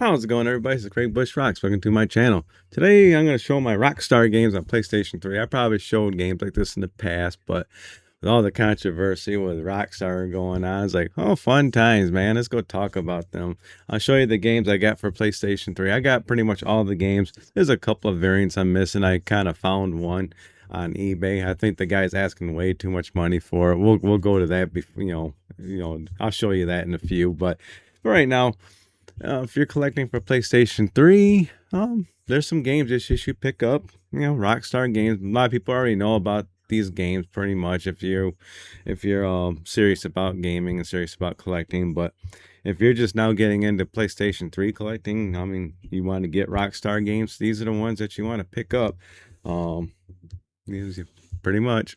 How's it going, everybody? It's Craig Bush Rocks. Welcome to my channel. Today, I'm going to show my Rockstar games on PlayStation 3. I probably showed games like this in the past, but with all the controversy with Rockstar going on, it's like, oh, fun times, man. Let's go talk about them. I'll show you the games I got for PlayStation 3. I got pretty much all the games. There's a couple of variants I'm missing. I kind of found one on eBay. I think the guy's asking way too much money for it. We'll go to that. I'll show you that in a few. But for right now, if you're collecting for PlayStation 3, there's some games that you should pick up. Rockstar games. A lot of people already know about these games pretty much if you're serious about gaming and serious about collecting. But if you're just now getting into PlayStation 3 collecting, I mean, you want to get Rockstar games, these are the ones that you want to pick up. These pretty much.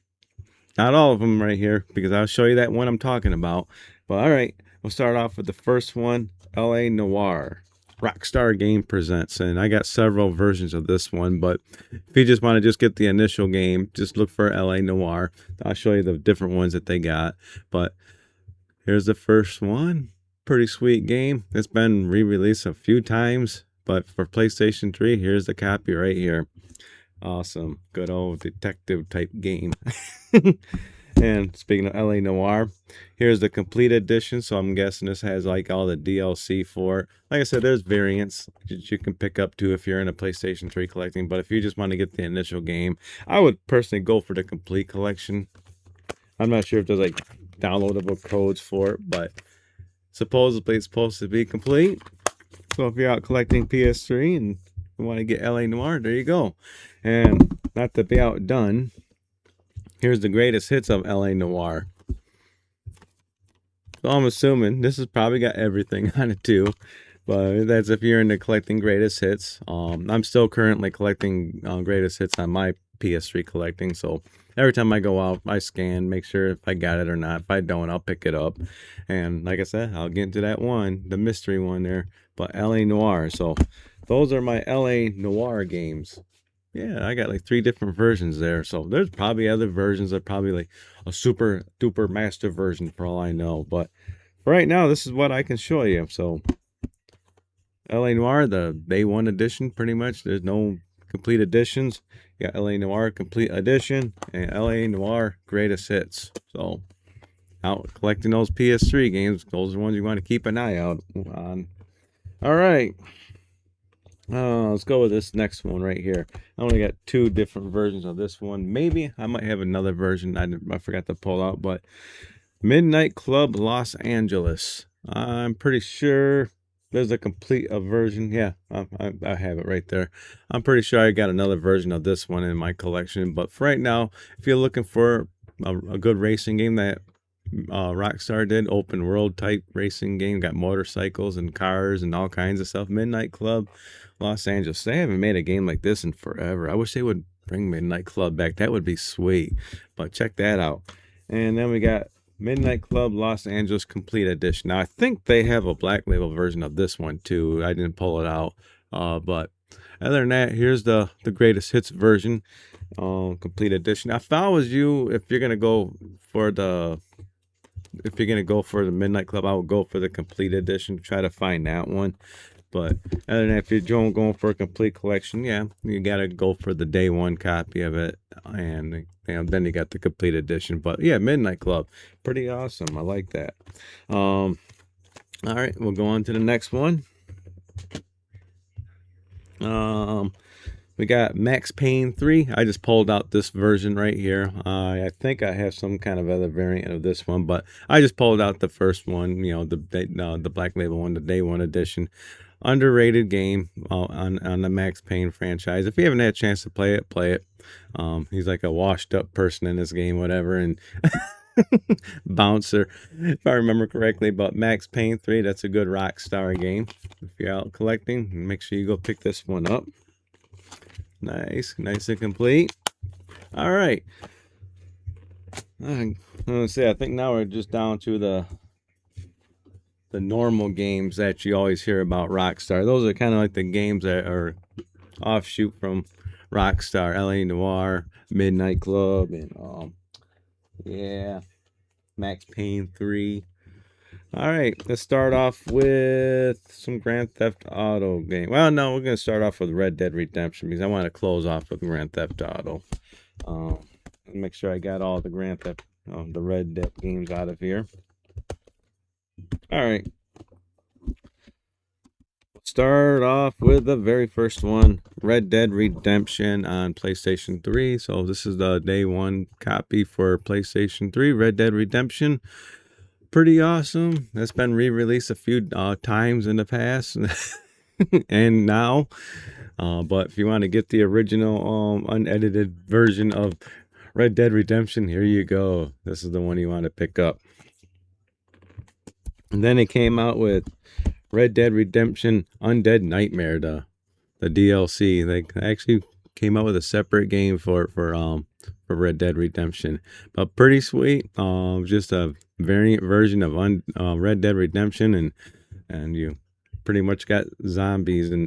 Not all of them right here, because I'll show you that one I'm talking about. But all right, we'll start off with the first one, LA Noire. Rockstar Game Presents, and I got several versions of this one, but if you just want to just get the initial game, just look for LA Noire. I'll show you the different ones that they got. But here's the first one. Pretty sweet game. It's been re-released a few times, but for PlayStation 3, here's the copy right here. Awesome. Good old detective type game. And speaking of LA Noire, here's the complete edition. So I'm guessing this has like all the DLC for it. Like I said, there's variants that you can pick up too if you're in a PlayStation 3 collecting. But if you just want to get the initial game, I would personally go for the complete collection. I'm not sure if there's like downloadable codes for it, but supposedly it's supposed to be complete. So if you're out collecting PS3 and you want to get LA Noire, there you go. And not to be outdone, here's the greatest hits of LA Noire. So I'm assuming this has probably got everything on it too. But that's if you're into collecting greatest hits. I'm still currently collecting greatest hits on my PS3 collecting. So every time I go out, I scan, make sure if I got it or not. If I don't, I'll pick it up. And like I said, I'll get into that one, the mystery one there. But LA Noire. So those are my LA Noire games. Yeah, I got like 3 different versions there. So there's probably other versions. Are probably like a super duper master version for all I know. But for right now, this is what I can show you. So LA Noire, the day one edition, pretty much. There's no complete editions. You got LA Noire complete edition and LA Noire greatest hits. So out collecting those PS3 games, those are the ones you want to keep an eye out on. All right. Let's go with this next one right here. I only got 2 different versions of this one. Maybe I might have another version I forgot to pull out, but Midnight Club Los Angeles. I'm pretty sure there's a complete version. Yeah, I have it right there. I'm pretty sure I got another version of this one in my collection. But for right now, if you're looking for a good racing game that Rockstar did, open world type racing game, got motorcycles and cars and all kinds of stuff. Midnight Club Los Angeles. They haven't made a game like this in forever. I wish they would bring Midnight Club back. That would be sweet. But check that out. And then we got Midnight Club Los Angeles Complete Edition. Now I think they have a black label version of this one too. I didn't pull it out. But other than that, here's the greatest hits version, complete edition. If I was you, if you're gonna go for the Midnight Club, I would go for the complete edition. Try to find that one. But other than that, if you're going for a complete collection, yeah, you gotta go for the day one copy of it, and then you got the complete edition. But yeah, Midnight Club, pretty awesome. I like that. All right, we'll go on to the next one. We got Max Payne 3. I just pulled out this version right here. I think I have some kind of other variant of this one, but I just pulled out the first one, the black label one, the day one edition. Underrated game on the Max Payne franchise. If you haven't had a chance to play it, play it. He's like a washed up person in this game, whatever, and bouncer, if I remember correctly. But Max Payne 3, that's a good Rockstar game. If you're out collecting, make sure you go pick this one up. Nice and complete. All right. Let's see. I think now we're just down to the normal games that you always hear about Rockstar. Those are kind of like the games that are offshoot from Rockstar. LA Noire, Midnight Club, and yeah, Max Payne 3. All right, let's start off with some Grand Theft Auto game. Well, no, we're gonna start off with Red Dead Redemption because I want to close off with Grand Theft Auto. Um, make sure I got all the the Red Dead games out of here. All right, start off with the very first one, Red Dead Redemption on PlayStation 3. So this is the day one copy for PlayStation 3, Red Dead Redemption. Pretty awesome. It's been re-released a few times in the past and now. But if you want to get the original unedited version of Red Dead Redemption, here you go. This is the one you want to pick up. And then it came out with Red Dead Redemption Undead Nightmare, the DLC. They actually came out with a separate game for Red Dead Redemption, but pretty sweet. Just a variant version of Red Dead Redemption, and you pretty much got zombies in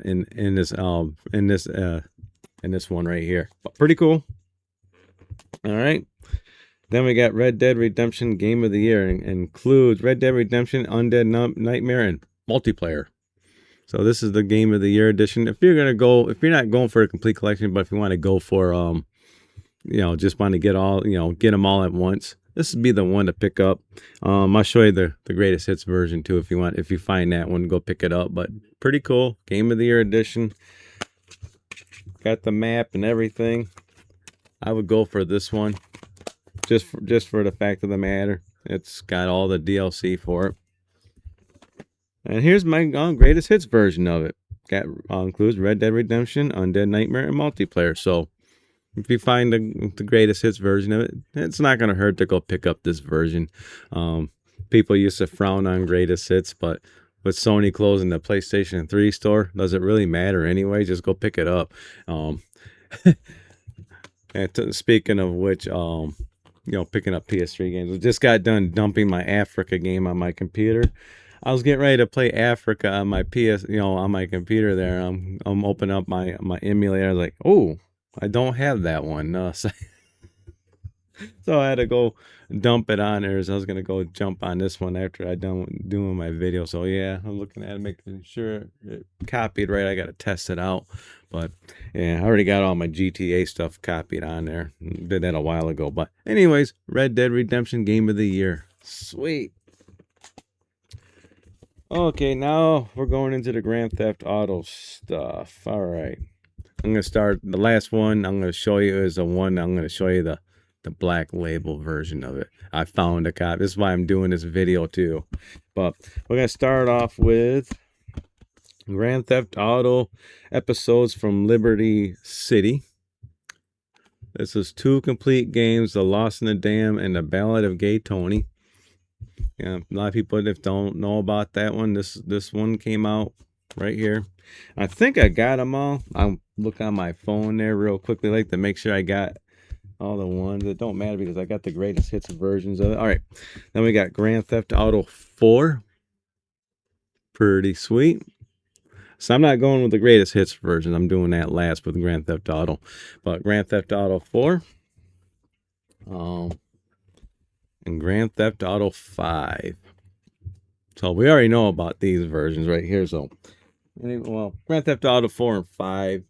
this one right here. But pretty cool. All right. Then we got Red Dead Redemption Game of the Year, and includes Red Dead Redemption Undead Nightmare and multiplayer. So this is the Game of the Year edition. If you're not going for a complete collection, but if you want to go for just want to get them all at once, this would be the one to pick up. I'll show you the greatest hits version too if you find that one, go pick it up. But pretty cool Game of the Year edition. Got the map and everything. I would go for this one. Just for the fact of the matter, it's got all the DLC for it. And here's my greatest hits version of it. Includes Red Dead Redemption, Undead Nightmare, and multiplayer. So if you find the greatest hits version of it, it's not going to hurt to go pick up this version. People used to frown on greatest hits, but with Sony closing the PlayStation 3 store, does it really matter anyway? Just go pick it up. And speaking of which, picking up PS3 games. I just got done dumping my Africa game on my computer. I was getting ready to play Africa on my on my computer there. I'm opening up my emulator. I was like, oh, I don't have that one. So I had to go dump it on there. So I was gonna go jump on this one after I done doing my video. So yeah, I'm looking at it, making sure it copied right. I gotta test it out. But yeah, I already got all my GTA stuff copied on there. Did that a while ago. But anyways, Red Dead Redemption Game of the Year. Sweet. Okay, now we're going into the Grand Theft Auto stuff. All right. I'm going to start. The last one I'm going to show you is the one I'm going to show you the black label version of it. I found a copy. This is why I'm doing this video too. But we're going to start off with Grand Theft Auto Episodes from Liberty City. This is 2 complete games, The Lost in the Dam and The Ballad of Gay Tony. Yeah, a lot of people that don't know about that one. This one came out right here. I think I got them all. I'll look on my phone there real quickly, like to make sure I got all the ones. It don't matter because I got the greatest hits versions of it. All right, then we got Grand Theft Auto 4. Pretty sweet. So I'm not going with the greatest hits version. I'm doing that last with Grand Theft Auto. But Grand Theft Auto 4. And Grand Theft Auto 5. So we already know about these versions right here. So, well, Grand Theft Auto 4 and 5,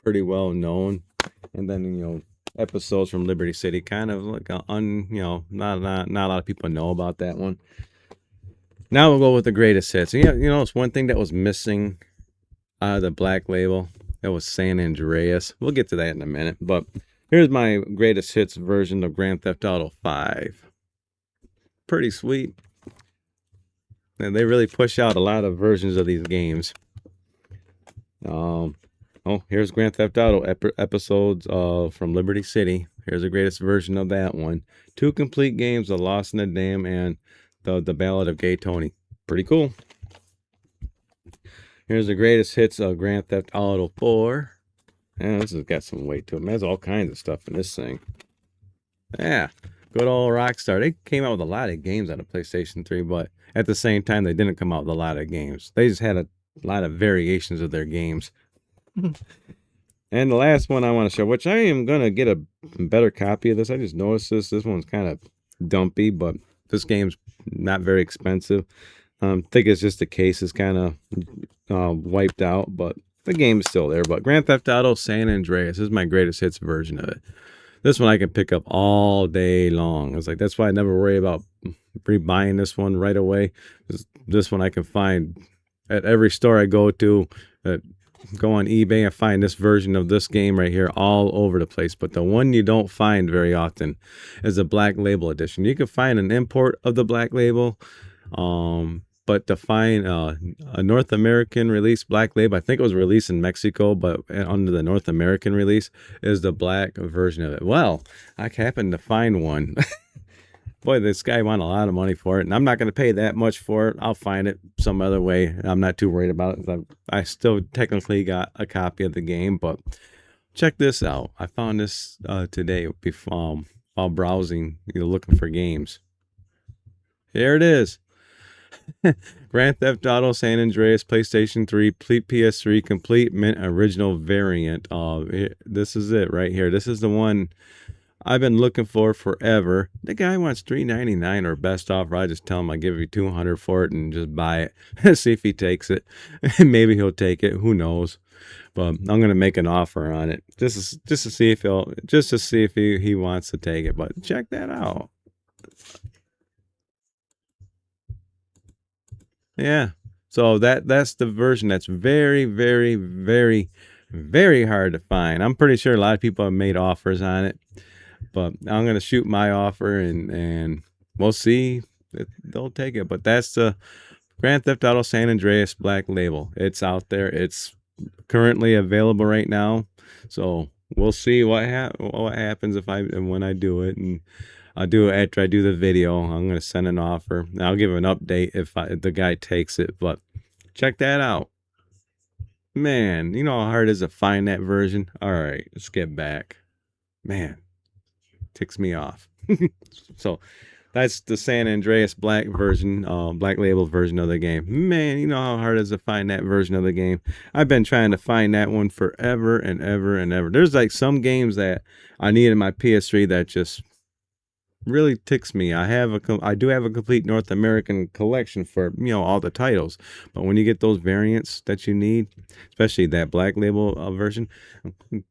pretty well known. And then, Episodes from Liberty City, kind of like not a lot of people know about that one. Now we'll go with the greatest hits. It's one thing that was missing out of the black label. That was San Andreas. We'll get to that in a minute. But here's my greatest hits version of Grand Theft Auto 5. Pretty sweet. And they really push out a lot of versions of these games. Here's Grand Theft Auto Episodes from Liberty City. Here's the greatest version of that one. 2 complete games, The Lost in the Dam and the Ballad of Gay Tony. Pretty cool. Here's the greatest hits of Grand Theft Auto 4. Yeah, this has got some weight to it. There's all kinds of stuff in this thing. Yeah. Good old Rockstar. They came out with a lot of games on the PlayStation 3, but at the same time, they didn't come out with a lot of games. They just had a lot of variations of their games. And the last one I want to show, which I am going to get a better copy of this. I just noticed this. This one's kind of dumpy, but this game's not very expensive. Think it's just the case is kind of wiped out, but the game's still there. But Grand Theft Auto San Andreas is my greatest hits version of it. This one I can pick up all day long. It's like that's why I never worry about rebuying this one right away. This one I can find at every store I go to. Go on eBay and find this version of this game right here all over the place. But the one you don't find very often is the Black Label edition. You can find an import of the Black Label, but to find a North American release Black Label, I think it was released in Mexico, but under the North American release is the black version of it. Well, I happened to find one. Boy, this guy wanted a lot of money for it, and I'm not going to pay that much for it. I'll find it some other way. I'm not too worried about it. I still technically got a copy of the game, but check this out. I found this today while browsing, looking for games. Here it is. Grand Theft Auto San Andreas, PlayStation 3, PS3, complete mint original variant. This is it right here. This is the one I've been looking for forever. The guy wants $3.99 or best offer. I just tell him I give you $200 for it and just buy it. See if he takes it. Maybe he'll take it. Who knows? But I'm gonna make an offer on it just to see if he wants to take it. But check that out. Yeah. So that's the version that's very, very, very, very hard to find. I'm pretty sure a lot of people have made offers on it. But I'm going to shoot my offer and we'll see if they'll take it. But that's the Grand Theft Auto San Andreas Black Label. It's out there. It's currently available right now. So we'll see what happens when I do it. And I'll do it after I do the video. I'm going to send an offer. I'll give an update if the guy takes it. But check that out. Man, you know how hard it is to find that version? All right, let's get back. Man. Ticks me off. So that's the San Andreas Black version, Black Label version of the game. Man, you know how hard it is to find that version of the game. I've been trying to find that one forever and ever and ever. There's like some games that I need in my PS3 that just really ticks me. I do have a complete North American collection for all the titles, but when you get those variants that you need, especially that Black Label version,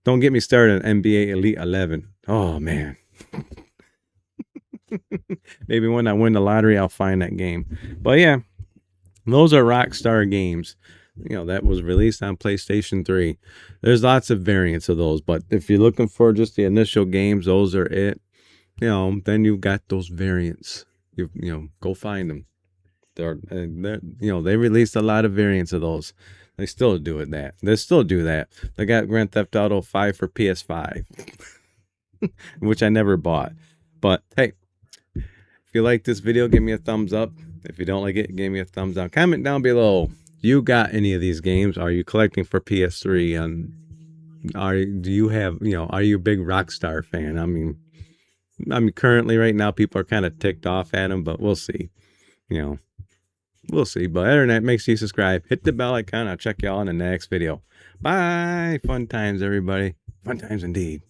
don't get me started on NBA Elite 11. Oh man. Maybe when I win the lottery, I'll find that game. But yeah, those are Rockstar games. That was released on PlayStation 3. There's lots of variants of those, but if you're looking for just the initial games, those are it. Then you've got those variants. Go find them. They released a lot of variants of those. They still do that. They still do that. They got Grand Theft Auto 5 for PS5, which I never bought. But hey, if you like this video, give me a thumbs up. If you don't like it, give me a thumbs down. Comment down below. You got any of these games? Are you collecting for PS3? And are you a big Rockstar fan? I mean, currently right now people are kind of ticked off at them, but we'll see. We'll see. But other than that, make sure you subscribe, hit the bell icon. I'll check y'all in the next video. Bye. Fun times, everybody. Fun times indeed.